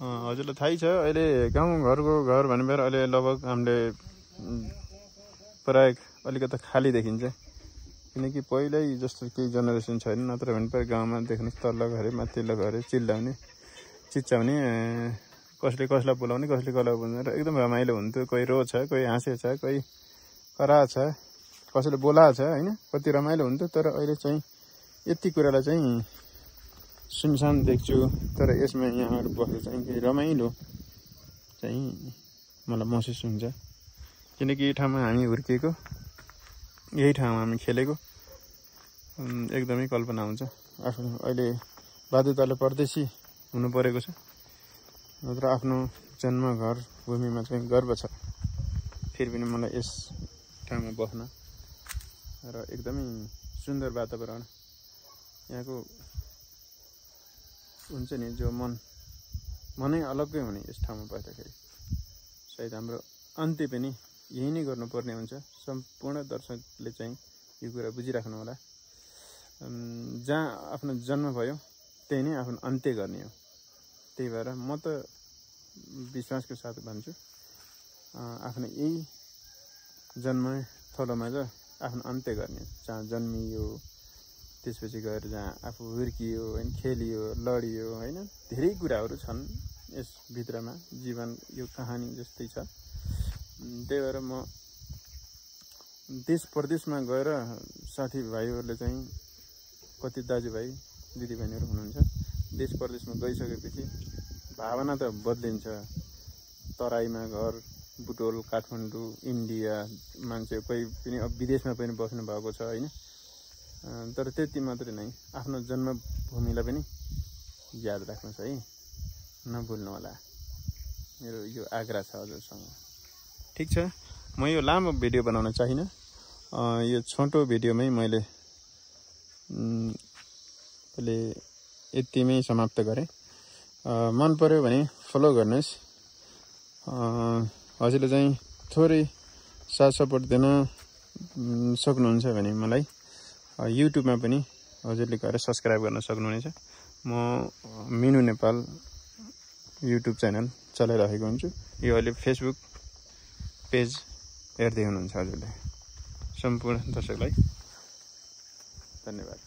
हजुरलाई थाहै छ अहिले गाउँघरको घर भनेर अहिले लगभग हामीले प्राय अलिकति खाली देखिन्छ किनकि पहिल्यै जस्तो केही जेनेरेसन छैन नत्र भने पनि गाउँमा देख्नुहोस् तल्लो घरे माथिल्लो घरे चिल्लाउने चिच्चाउने कसले कसलाई बोलाउने कसले कसलाई बोलाउने र एकदम रमाइलो हुन्थ्यो कोही रोछ कोही हाँसेछ कोही कराछ कसैले बोलाछ हैन कति रमाइलो हुन्थ्यो तर अहिले चाहिँ यति कुरालाई चाहिँ सुनसान देख्छु तर यसमा यहाँहरु बसेर चाहिँ केही रमाइलो चाहिँ मलाई महसुस हुन्छ किनकि यो ठाउँमा हामी हुर्किएको यही ठाउँमा हामी खेलेको एकदमै कल्पना हुन्छ आफ्नो अहिले बाध्यताले परदेशी हुनु परेको छ नत्र आफ्नो जन्म घर भूमिमा चाहिँ गर्व छ फेरि पनि मलाई यस ठाउँमा बस्न र एकदमै सुन्दर वातावरण यहाँको हुन्छ नि जो मनै अलग्गै हुने यस ठाउँमा बस्दाखेरि सायद हाम्रो अन्त्य पनि यही नै गर्नुपर्ने हुन्छ सम्पूर्ण दर्शकले चाहिँ यो कुरा बुझिराख्नु होला जहाँ आफ्नो जन्म भयो त्यही नै आफ्नो अन्त्य गर्ने हो त्यही भएर म त विश्वासको साथ भन्छु आफ्नो यही जन्म थलोमा चाहिँ आफ्नो अन्त्य गर्ने जहाँ जन्मियो त्यसपछि गएर जहाँ आफू हुर्कियो हैन खेलियो लडियो हैन धेरै कुराहरू छन् यस भित्रमा जीवन यो कहानी जस्तै छ त्यही भएर म देश प्रदेशमा गएर साथीभाइहरूले चाहिँ कति दाजुभाइ दिदीबहिनीहरू हुनुहुन्छ देश प्रदेशमा गइसकेपछि भावना त बदलिन्छ तराईमा घर बुटोल काठमाडौँ इन्डिया मान्छे कोही पनि अब विदेशमा पनि बस्नु भएको छ हैन तर त्यति मात्रै नै आफ्नो जन्मभूमिलाई पनि याद राख्नुहोस् है नभुल्नु होला मेरो यो आग्रह छ हजुरसँग ठीक छ म यो लामो भिडियो बनाउन चाहिन यो छोटो भिडियोमै मैले यतिमै समाप्त गरेँ मन पर्यो भने फलो गर्नुहोस् हजुरले चाहिँ थोरै साथ सपोर्ट दिन सक्नुहुन्छ भने मलाई युट्युबमा पनि हजुरले गएर सब्स्क्राइब गर्न सक्नुहुनेछ म मिनु नेपाल युट्युब च्यानल चलाइरहेको हुन्छु यो अहिले फेसबुक पेज हेर्दै हुनुहुन्छ हजुरले सम्पूर्ण दर्शकलाई धन्यवाद।